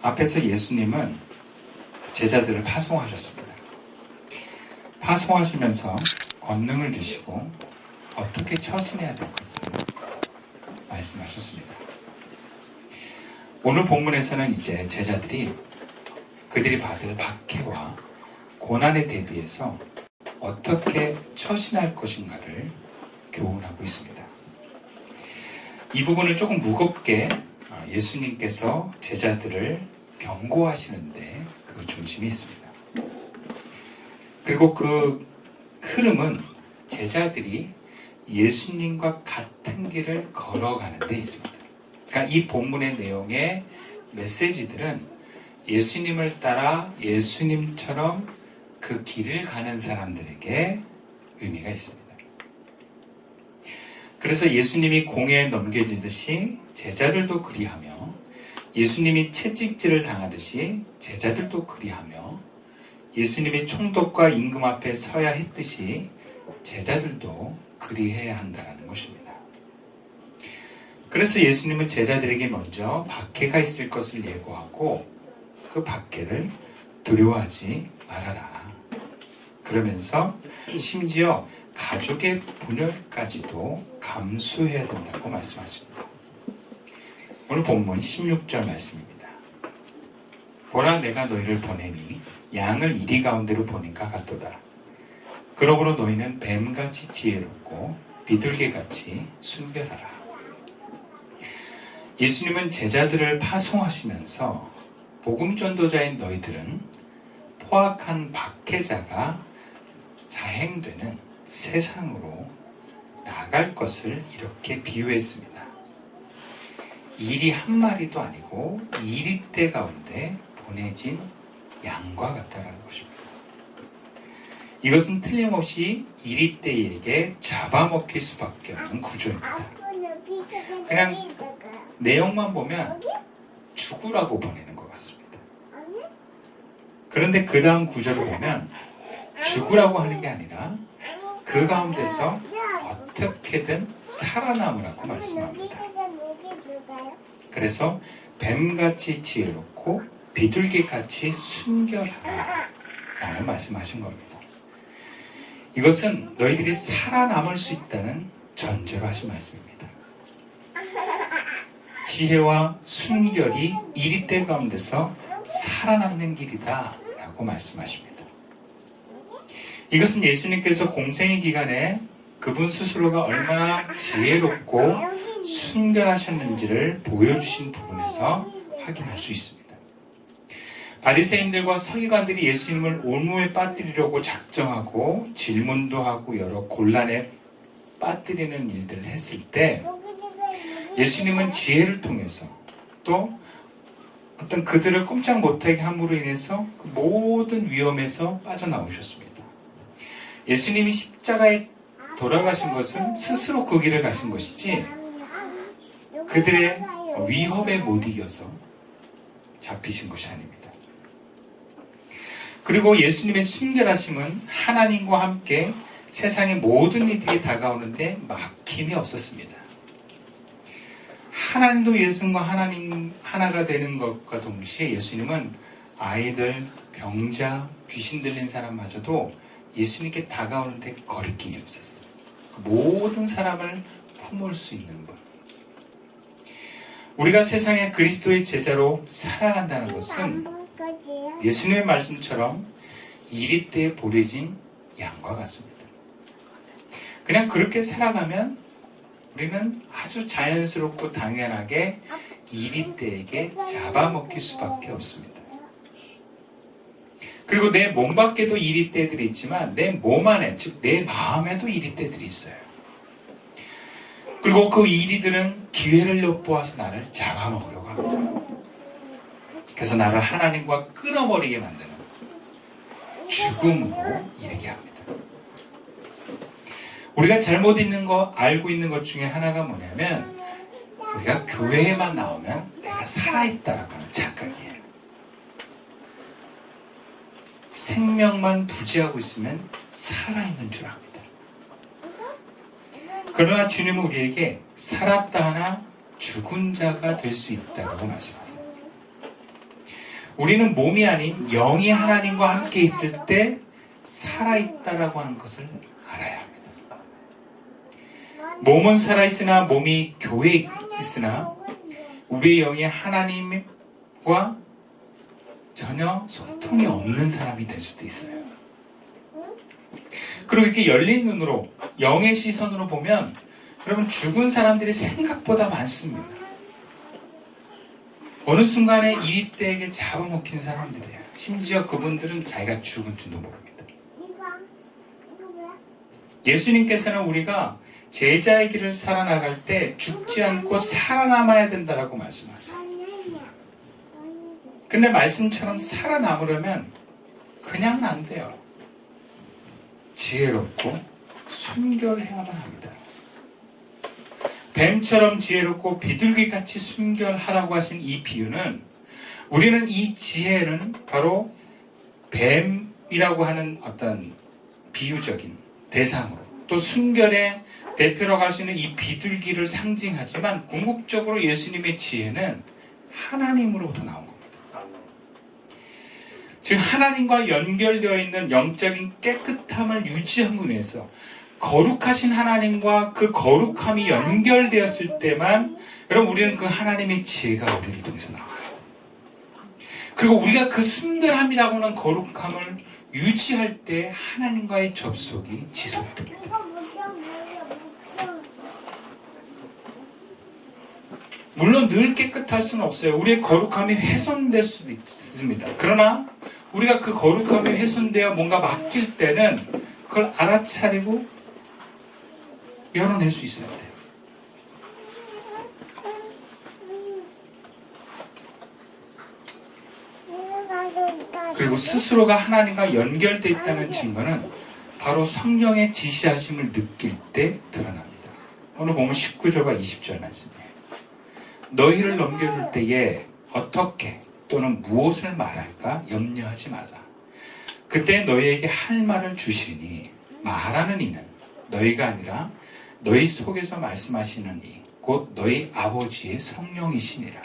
앞에서 예수님은 제자들을 파송하셨습니다. 파송하시면서 권능을 주시고 어떻게 처신해야 될 것을 말씀하셨습니다. 오늘 본문에서는 이제 제자들이 그들이 받을 박해와 고난에 대비해서 어떻게 처신할 것인가를 교훈하고 있습니다. 이 부분을 조금 무겁게 예수님께서 제자들을 경고하시는데 그 중심이 있습니다. 그리고 그 흐름은 제자들이 예수님과 같은 길을 걸어가는 데 있습니다. 그러니까 이 본문의 내용의 메시지들은 예수님을 따라 예수님처럼 그 길을 가는 사람들에게 의미가 있습니다. 그래서 예수님이 공회에 넘겨지듯이 제자들도 그리하며, 예수님이 채찍질을 당하듯이 제자들도 그리하며, 예수님이 총독과 임금 앞에 서야 했듯이 제자들도 그리해야 한다는 것입니다. 그래서 예수님은 제자들에게 먼저 박해가 있을 것을 예고하고 그 박해를 두려워하지 말아라. 그러면서 심지어 가족의 분열까지도 감수해야 된다고 말씀하십니다. 오늘 본문 16절 말씀입니다. 보라, 내가 너희를 보내니 양을 이리 가운데로 보낸과 같도다. 그러므로 너희는 뱀같이 지혜롭고 비둘기같이 순결하라. 예수님은 제자들을 파송하시면서 복음 전도자인 너희들은 포악한 박해자가 자행되는 세상으로 나갈 것을 이렇게 비유했습니다. 일이 한 마리도 아니고 이리떼 가운데 보내진 양과 같다라는 것입니다. 이것은 틀림없이 이리떼에게 잡아먹힐 수밖에 없는 구조입니다. 그냥 내용만 보면 죽으라고 보내는 것 같습니다. 그런데 그 다음 구절을 보면 죽으라고 하는 게 아니라 그 가운데서 어떻게든 살아남으라고 말씀합니다. 그래서 뱀같이 지혜롭고 비둘기같이 순결하라 라는 말씀하신 겁니다. 이것은 너희들이 살아남을 수 있다는 전제로 하신 말씀입니다. 지혜와 순결이 이리떼 가운데서 살아남는 길이다 라고 말씀하십니다. 이것은 예수님께서 공생의 기간에 그분 스스로가 얼마나 지혜롭고 순결하셨는지를 보여주신 부분에서 확인할 수 있습니다. 바리새인들과 서기관들이 예수님을 온몸에 빠뜨리려고 작정하고 질문도 하고 여러 곤란에 빠뜨리는 일들을 했을 때 예수님은 지혜를 통해서 또 어떤 그들을 꼼짝 못하게 함으로 인해서 그 모든 위험에서 빠져나오셨습니다. 예수님이 십자가에 돌아가신 것은 스스로 그 길을 가신 것이지 그들의 위협에 못 이겨서 잡히신 것이 아닙니다. 그리고 예수님의 순결하심은 하나님과 함께 세상의 모든 이들이 다가오는데 막힘이 없었습니다. 하나님도 예수님과 하나님 하나가 되는 것과 동시에 예수님은 아이들, 병자, 귀신 들린 사람마저도 예수님께 다가오는데 거리낌이 없었어요. 모든 사람을 품을 수 있는 분. 우리가 세상의 그리스도의 제자로 살아간다는 것은 예수님의 말씀처럼 이리떼에 보내진 양과 같습니다. 그냥 그렇게 살아가면 우리는 아주 자연스럽고 당연하게 이리떼에게 잡아먹힐 수밖에 없습니다. 그리고 내 몸 밖에도 이리떼들이 있지만 내 몸 안에, 즉 내 마음에도 이리떼들이 있어요. 그리고 그 이리들은 기회를 엿보아서 나를 잡아먹으려고 합니다. 그래서 나를 하나님과 끊어버리게 만드는 죽음으로 이르게 합니다. 우리가 잘못 알고 있는 것 중에 하나가 뭐냐면 우리가 교회에만 나오면 내가 살아있다라고 하는 착각이에요. 생명만 부지하고 있으면 살아있는 줄 압니다. 그러나 주님은 우리에게 살았다 하나 죽은 자가 될 수 있다고 말씀하세요. 우리는 몸이 아닌 영이 하나님과 함께 있을 때 살아있다라고 하는 것을 알아야 합니다. 몸은 살아있으나 몸이 교회에 있으나 우리의 영이 하나님과 전혀 소통이 없는 사람이 될 수도 있어요. 그리고 이렇게 열린 눈으로 영의 시선으로 보면 여러분 죽은 사람들이 생각보다 많습니다. 어느 순간에 이 때에게 잡아먹힌 사람들이에요. 심지어 그분들은 자기가 죽은 줄도 모릅니다. 예수님께서는 우리가 제자의 길을 살아나갈 때 죽지 않고 살아남아야 된다라고 말씀하세요. 근데 말씀처럼 살아남으려면 그냥은 안 돼요. 지혜롭고 순결해야만 합니다. 뱀처럼 지혜롭고 비둘기같이 순결하라고 하신 이 비유는 우리는 이 지혜는 바로 뱀이라고 하는 어떤 비유적인 대상으로 또 순결의 대표라고 하시는 이 비둘기를 상징하지만 궁극적으로 예수님의 지혜는 하나님으로부터 나온 겁니다. 즉 하나님과 연결되어 있는 영적인 깨끗함을 유지하기 위해서 거룩하신 하나님과 그 거룩함이 연결되었을 때만 여러분 우리는 그 하나님의 지혜가 우리를 통해서 나와요. 그리고 우리가 그 순결함이라고 하는 거룩함을 유지할 때 하나님과의 접속이 지속됩니다. 물론 늘 깨끗할 수는 없어요. 우리의 거룩함이 훼손될 수도 있습니다. 그러나 우리가 그 거룩함이 훼손되어 뭔가 맡길 때는 그걸 알아차리고 열어낼 수 있어야 돼요. 그리고 스스로가 하나님과 연결되어 있다는 증거는 바로 성령의 지시하심을 느낄 때 드러납니다. 오늘 보면 19절과 20절 말씀이에요. 너희를 넘겨줄 때에 어떻게 또는 무엇을 말할까 염려하지 말라. 그때 너희에게 할 말을 주시니 말하는 이는 너희가 아니라 너희 속에서 말씀하시는 이 곧 너희 아버지의 성령이시니라.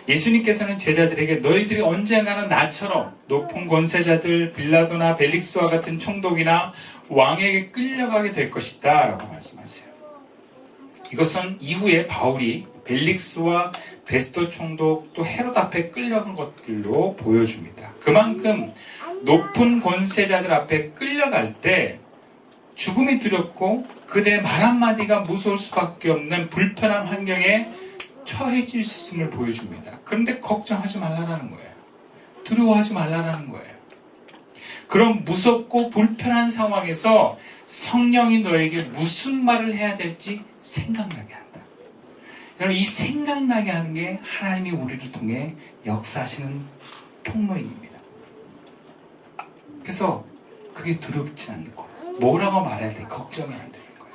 예수님께서는 제자들에게 너희들이 언젠가는 나처럼 높은 권세자들 빌라도나 벨릭스와 같은 총독이나 왕에게 끌려가게 될 것이다 라고 말씀하세요. 이것은 이후에 바울이 벨릭스와 베스도 총독 또 헤롯 앞에 끌려간 것들로 보여줍니다. 그만큼 높은 권세자들 앞에 끌려갈 때 죽음이 두렵고 그들의 말 한마디가 무서울 수밖에 없는 불편한 환경에 처해질 수 있음을 보여줍니다. 그런데 걱정하지 말라는 거예요. 두려워하지 말라는 거예요. 그런 무섭고 불편한 상황에서 성령이 너에게 무슨 말을 해야 될지 생각나게 한다. 여러분 이 생각나게 하는 게 하나님이 우리를 통해 역사하시는 통로입니다. 그래서 그게 두렵지 않고 뭐라고 말해야 돼 걱정이 안 되는 거야.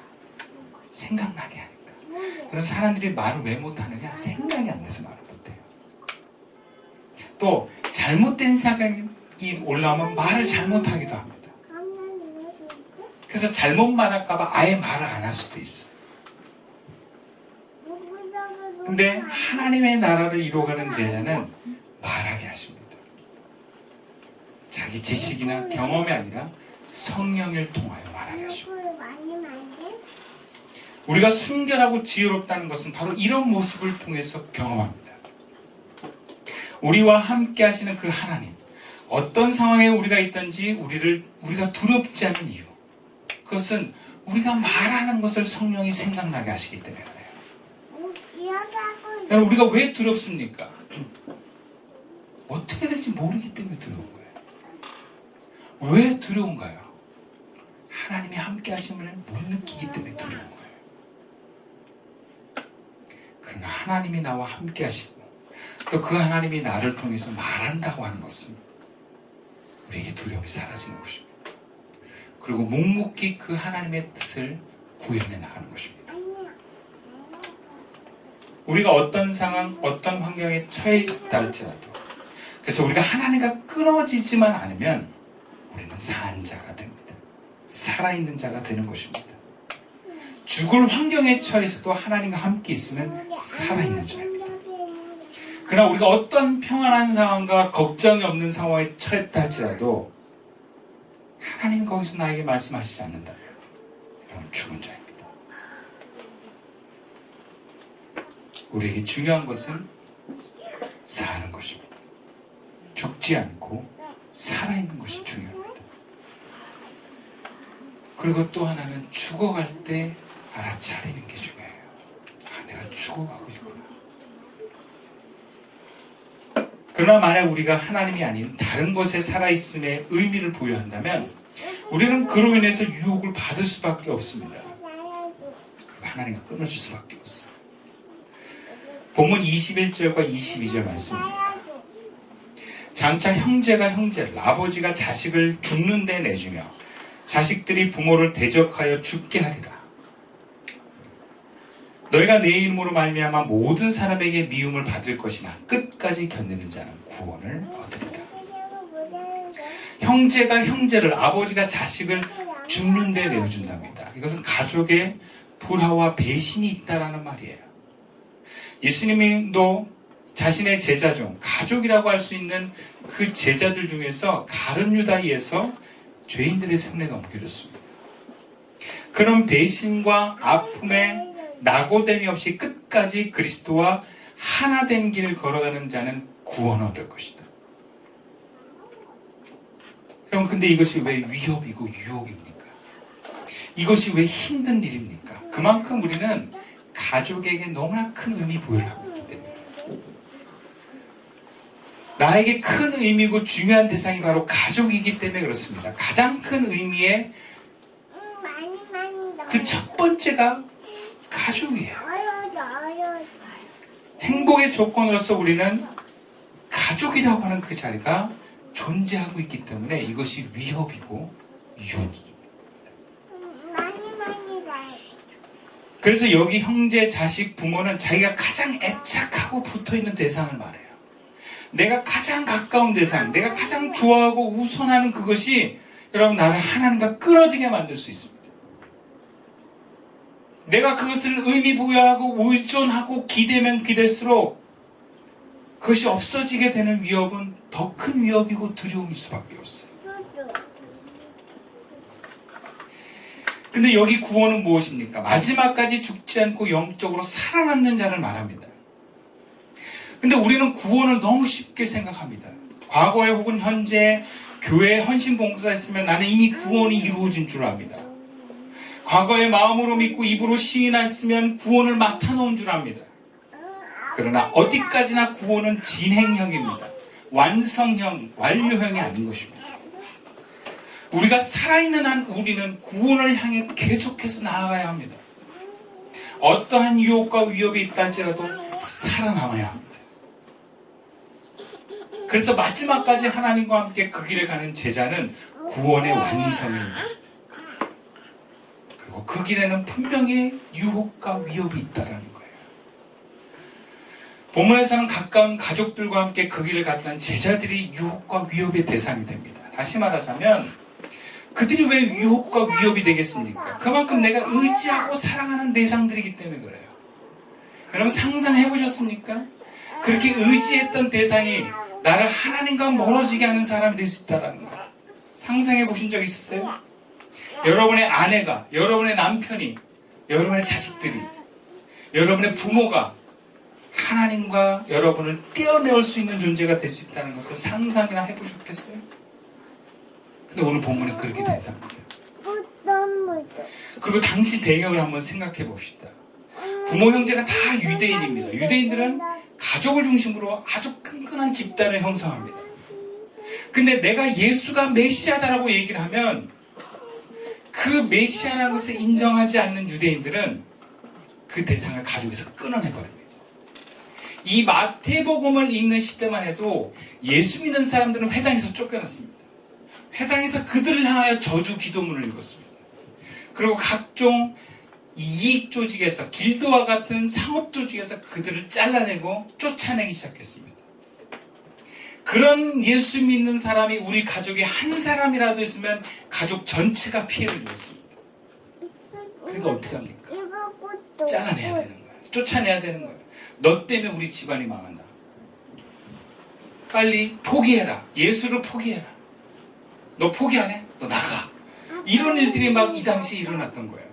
생각나게 하니까. 그런 사람들이 말을 왜 못하느냐? 생각이 안 나서 말을 못해요. 또 잘못된 생각이 올라오면 말을 잘못하기도 합니다. 그래서 잘못 말할까봐 아예 말을 안 할 수도 있어요. 근데 하나님의 나라를 이루어가는 제자는 말하게 하십니다. 자기 지식이나 경험이 아니라 성령을 통하여 말하게 하십니다. 우리가 순결하고 지혜롭다는 것은 바로 이런 모습을 통해서 경험합니다. 우리와 함께 하시는 그 하나님, 어떤 상황에 우리가 있든지 우리가 두렵지 않은 이유, 그것은 우리가 말하는 것을 성령이 생각나게 하시기 때문에 그래요. 우리가 왜 두렵습니까? 어떻게 될지 모르기 때문에 두려운 거예요. 왜 두려운가요? 하나님이 함께 하심을 못 느끼기 때문에 두려운 거예요. 그러나 하나님이 나와 함께 하시고 또 그 하나님이 나를 통해서 말한다고 하는 것은 우리에게 두려움이 사라지는 것입니다. 그리고 묵묵히 그 하나님의 뜻을 구현해 나가는 것입니다. 우리가 어떤 상황, 어떤 환경에 처해 있다 할지라도 그래서 우리가 하나님과 끊어지지만 않으면 우리는 산 자가 됩니다. 살아있는 자가 되는 것입니다. 죽을 환경에 처해서도 하나님과 함께 있으면 살아있는 자입니다. 그러나 우리가 어떤 평안한 상황과 걱정이 없는 상황에 처했다 할지라도 하나님 거기서 나에게 말씀하시지 않는다. 여러분, 죽은 자입니다. 우리에게 중요한 것은 사는 것입니다. 죽지 않고 살아있는 것이 중요합니다. 그리고 또 하나는 죽어갈 때 알아차리는 게 중요해요. 아, 내가 죽어가고 있구나. 그러나 만약 우리가 하나님이 아닌 다른 것에 살아있음에 의미를 부여한다면 우리는 그로 인해서 유혹을 받을 수밖에 없습니다. 그리고 하나님과 끊어질 수밖에 없어요. 본문 21절과 22절 말씀입니다. 장차 형제가 형제를, 아버지가 자식을 죽는 데 내주며 자식들이 부모를 대적하여 죽게 하리라. 너희가 내 이름으로 말미암아 모든 사람에게 미움을 받을 것이나 끝까지 견디는 자는 구원을 얻으리라. 형제가 형제를, 아버지가 자식을 죽는 데 내어준답니다. 이것은 가족의 불화와 배신이 있다라는 말이에요. 예수님도 자신의 제자 중 가족이라고 할 수 있는 그 제자들 중에서 가룟 유다에서 죄인들의 손에 넘겨줬습니다. 그런 배신과 아픔에 낙오됨이 없이 끝까지 그리스도와 하나 된 길을 걸어가는 자는 구원을 얻을 것이다. 여러분, 근데 이것이 왜 위협이고 유혹입니까? 이것이 왜 힘든 일입니까? 그만큼 우리는 가족에게 너무나 큰 의미 부여를 하고 있기 때문에, 나에게 큰 의미고 중요한 대상이 바로 가족이기 때문에 그렇습니다. 가장 큰 의미의 그 첫 번째가 가족이에요. 행복의 조건으로서 우리는 가족이라고 하는 그 자리가 존재하고 있기 때문에 이것이 위협이고 유혹이기 때문에. 그래서 여기 형제, 자식, 부모는 자기가 가장 애착하고 붙어있는 대상을 말해요. 내가 가장 가까운 대상, 내가 가장 좋아하고 우선하는 그것이 여러분 나를 하나님과 끊어지게 만들 수 있습니다. 내가 그것을 의미 부여하고 의존하고 기대면 기댈수록 그것이 없어지게 되는 위협은 더 큰 위협이고 두려움일 수밖에 없어요. 근데 여기 구원은 무엇입니까? 마지막까지 죽지 않고 영적으로 살아남는 자를 말합니다. 근데 우리는 구원을 너무 쉽게 생각합니다. 과거에 혹은 현재 교회에 헌신 봉사했으면 나는 이미 구원이 이루어진 줄 압니다. 과거에 마음으로 믿고 입으로 시인했으면 구원을 맡아놓은 줄 압니다. 그러나 어디까지나 구원은 진행형입니다. 완성형, 완료형이 아닌 것입니다. 우리가 살아있는 한 우리는 구원을 향해 계속해서 나아가야 합니다. 어떠한 유혹과 위협이 있다 할지라도 살아남아야 합니다. 그래서 마지막까지 하나님과 함께 그 길에 가는 제자는 구원의 완성입니다. 그리고 그 길에는 분명히 유혹과 위협이 있다는 거예요. 본문에서는 가까운 가족들과 함께 그 길을 갔던 제자들이 유혹과 위협의 대상이 됩니다. 다시 말하자면 그들이 왜 유혹과 위협이 되겠습니까? 그만큼 내가 의지하고 사랑하는 대상들이기 때문에 그래요. 여러분 상상해 보셨습니까? 그렇게 의지했던 대상이 나를 하나님과 멀어지게 하는 사람이 될 수 있다는 거 상상해 보신 적 있으세요? 여러분의 아내가, 여러분의 남편이, 여러분의 자식들이, 여러분의 부모가 하나님과 여러분을 떼어내올 수 있는 존재가 될 수 있다는 것을 상상이나 해보셨겠어요? 근데 오늘 본문에 그렇게 된답니다. 그리고 당시 배경을 한번 생각해 봅시다. 부모 형제가 다 유대인입니다. 유대인들은 가족을 중심으로 아주 끈끈한 집단을 형성합니다. 근데 내가 예수가 메시아다라고 얘기를 하면 그 메시아라는 것을 인정하지 않는 유대인들은 그 대상을 가족에서 끊어내버립니다. 이 마태복음을 읽는 시대만 해도 예수 믿는 사람들은 회당에서 쫓겨났습니다. 회당에서 그들을 향하여 저주 기도문을 읽었습니다. 그리고 각종 이익 조직에서 길드와 같은 상업 조직에서 그들을 잘라내고 쫓아내기 시작했습니다. 그런 예수 믿는 사람이 우리 가족에 한 사람이라도 있으면 가족 전체가 피해를 입었습니다. 그러니까 어떻게 합니까? 잘라내야 되는 거예요. 쫓아내야 되는 거예요. 너 때문에 우리 집안이 망한다. 빨리 포기해라. 예수를 포기해라. 너 포기 안 해? 너 나가. 이런 일들이 막 이 당시에 일어났던 거예요.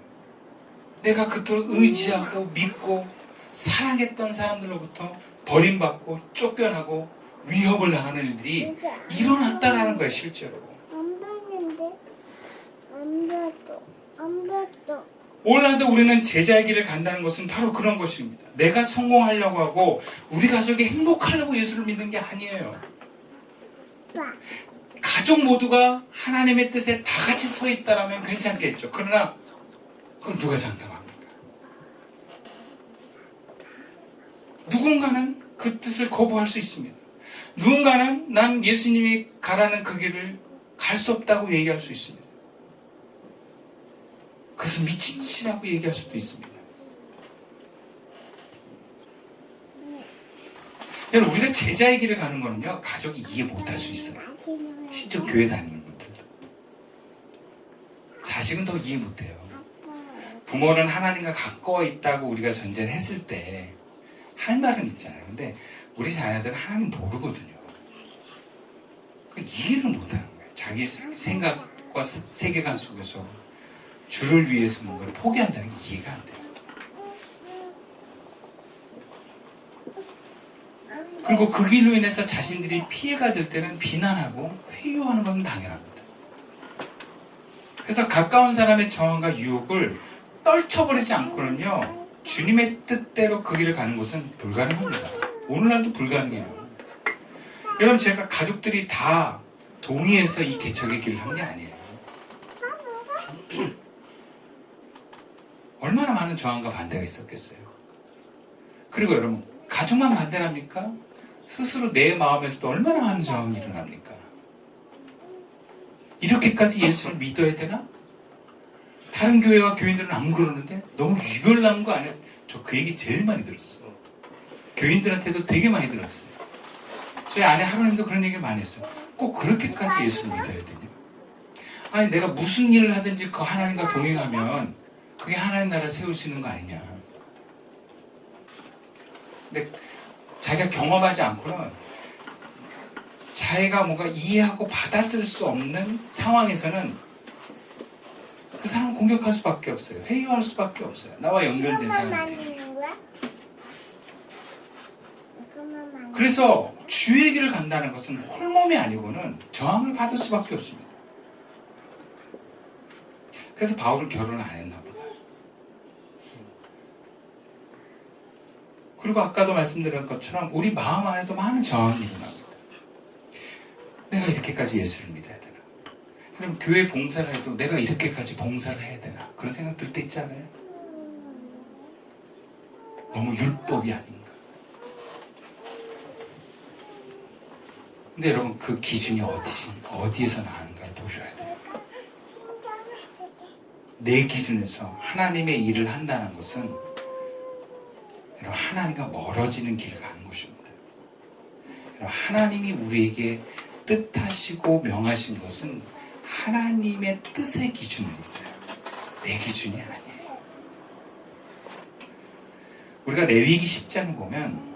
내가 그토록 의지하고 믿고 사랑했던 사람들로부터 버림받고 쫓겨나고 위협을 당하는 일들이 일어났다라는 거예요, 실제로. 안 봤는데? 안 봤어. 안 봤어. 오늘날도 우리는 제자의 길을 간다는 것은 바로 그런 것입니다. 내가 성공하려고 하고 우리 가족이 행복하려고 예수를 믿는 게 아니에요. 봐. 가족 모두가 하나님의 뜻에 다 같이 서 있다라면 괜찮겠죠. 그러나 그럼 누가 장담합니까? 누군가는 그 뜻을 거부할 수 있습니다. 누군가는 난 예수님이 가라는 그 길을 갈 수 없다고 얘기할 수 있습니다. 그것은 미친 짓이라고 얘기할 수도 있습니다. 여러분, 우리가 제자의 길을 가는 거는요, 가족이 이해 못할 수 있어요. 심지어 교회 다니는 분들도. 자식은 더 이해 못해요. 부모는 하나님과 가까워 있다고 우리가 전제를 했을 때 할 말은 있잖아요. 근데 우리 자녀들은 하나님 모르거든요. 이해를 못하는 거예요. 자기 생각과 세계관 속에서 주를 위해서 뭔가를 포기한다는 게 이해가 안 돼요. 그리고 그 길로 인해서 자신들이 피해가 될 때는 비난하고 회유하는 건 당연합니다. 그래서 가까운 사람의 정황과 유혹을 떨쳐버리지 않고는요, 주님의 뜻대로 그 길을 가는 것은 불가능합니다. 오늘날도 불가능해요. 여러분, 제가 가족들이 다 동의해서 이 개척의 길을 한 게 아니에요. 얼마나 많은 저항과 반대가 있었겠어요. 그리고 여러분, 가족만 반대랍니까? 스스로 내 마음에서도 얼마나 많은 저항이 일어납니까? 이렇게까지 예수를 믿어야 되나? 다른 교회와 교인들은 안 그러는데 너무 유별난 거 아니야? 저 그 얘기 제일 많이 들었어요. 교인들한테도 되게 많이 들었어요. 저희 아내 하루님도 그런 얘기를 많이 했어요. 꼭 그렇게까지 예수를 믿어야 되냐? 아니, 내가 무슨 일을 하든지 그 하나님과 동행하면 그게 하나님 나라를 세우시는 거 아니냐? 근데 자기가 경험하지 않고는 자기가 뭔가 이해하고 받아들일 수 없는 상황에서는 그 사람을 공격할 수밖에 없어요. 회유할 수밖에 없어요. 나와 연결된 사람들이. 그래서 주의 길을 간다는 것은 홀몸이 아니고는 저항을 받을 수밖에 없습니다. 그래서 바울은 결혼을 안 했나 보다. 그리고 아까도 말씀드린 것처럼 우리 마음 안에도 많은 저항이 일어납니다. 내가 이렇게까지 예수를 믿어야 되나? 그럼 교회 봉사를 해도 내가 이렇게까지 봉사를 해야 되나? 그런 생각 들 때 있지 않아요? 너무 율법이 아닌가? 근데 여러분, 그 기준이 어디에서 나오는가를 보셔야 돼요. 내 기준에서 하나님의 일을 한다는 것은 여러분, 하나님과 멀어지는 길을 가는 것입니다. 여러분, 하나님이 우리에게 뜻하시고 명하신 것은 하나님의 뜻의 기준이 있어요. 내 기준이 아니에요. 우리가 레위기 10장에 보면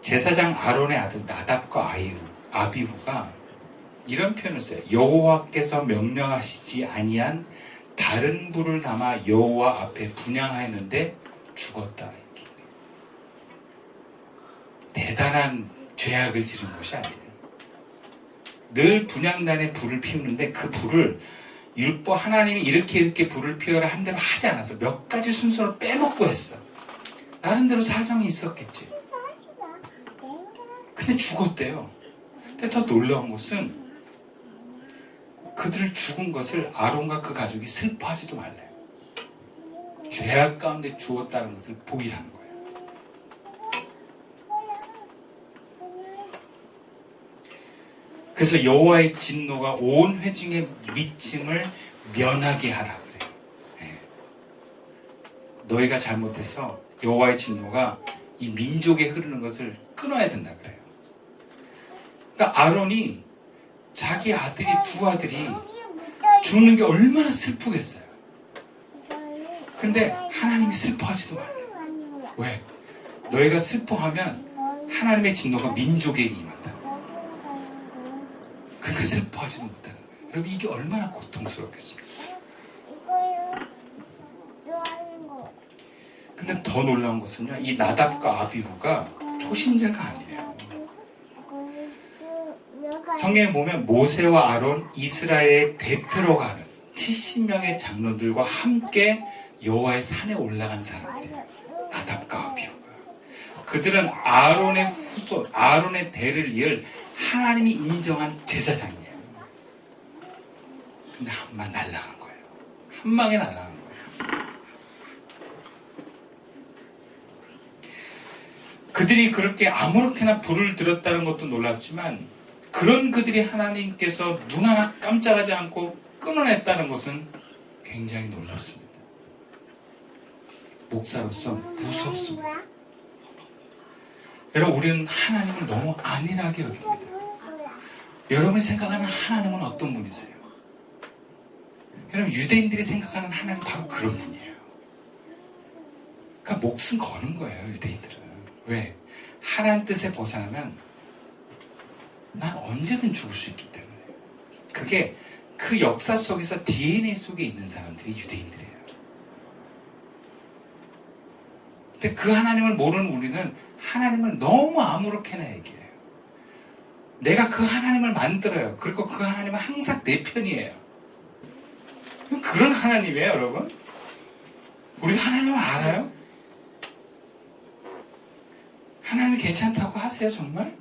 제사장 아론의 아들 나답과 아비후가 이런 표현을 써요. 여호와께서 명령하시지 아니한 다른 불을 담아 여호와 앞에 분향하였는데 죽었다. 대단한 죄악을 지른 것이 아니에요. 늘 분향단에 불을 피우는데 그 불을 율법 하나님이 이렇게 불을 피워라 한 대로 하지 않아서 몇 가지 순서를 빼먹고 했어. 나름대로 사정이 있었겠지. 근데 죽었대요. 근데 더 놀라운 것은 그들 죽은 것을 아론과 그 가족이 슬퍼하지도 말래요. 죄악 가운데 죽었다는 것을 보이라는 거예요. 그래서 여호와의 진노가 온 회중의 미침을 면하게 하라 그래요. 네. 너희가 잘못해서 여호와의 진노가 이 민족에 흐르는 것을 끊어야 된다 그래요. 그러니까 아론이 자기 아들이 두 아들이 죽는 게 얼마나 슬프겠어요. 근데 하나님이 슬퍼하지도 말래요. 왜? 너희가 슬퍼하면 하나님의 진노가 민족에게 임한다. 그렇게 슬퍼하지도 못하는 거예요. 여러분 이게 얼마나 고통스럽겠습니까? 이거요. 좋아하는 거. 근데 더 놀라운 것은요, 이 나답과 아비후가 초신자가 아니에요. 성경에 보면 모세와 아론, 이스라엘의 대표로 가는 70명의 장로들과 함께 여호와의 산에 올라간 사람들이에요. 나답과 아비후가. 그들은 아론의 후손, 아론의 대를 이을 하나님이 인정한 제사장이에요. 근데 한 방 날아간 거예요. 한 방에 날아간 거예요. 그들이 그렇게 아무렇게나 불을 들었다는 것도 놀랍지만 그런 그들이 하나님께서 눈 하나 깜짝하지 않고 끊어냈다는 것은 굉장히 놀랍습니다. 목사로서 무섭습니다. 뭐야? 여러분 우리는 하나님을 너무 안일하게 여깁니다. 여러분이 생각하는 하나님은 어떤 분이세요? 여러분 유대인들이 생각하는 하나님은 바로 그런 분이에요. 그러니까 목숨 거는 거예요 유대인들은. 왜? 하나님 뜻에 벗어나면 난 언제든 죽을 수 있기 때문에. 그게 그 역사 속에서 DNA 속에 있는 사람들이 유대인들이에요. 근데 그 하나님을 모르는 우리는 하나님을 너무 아무렇게나 얘기해요. 내가 그 하나님을 만들어요. 그리고 그 하나님은 항상 내 편이에요. 그런 하나님이에요 여러분. 우리 하나님을 알아요? 하나님 괜찮다고 하세요 정말?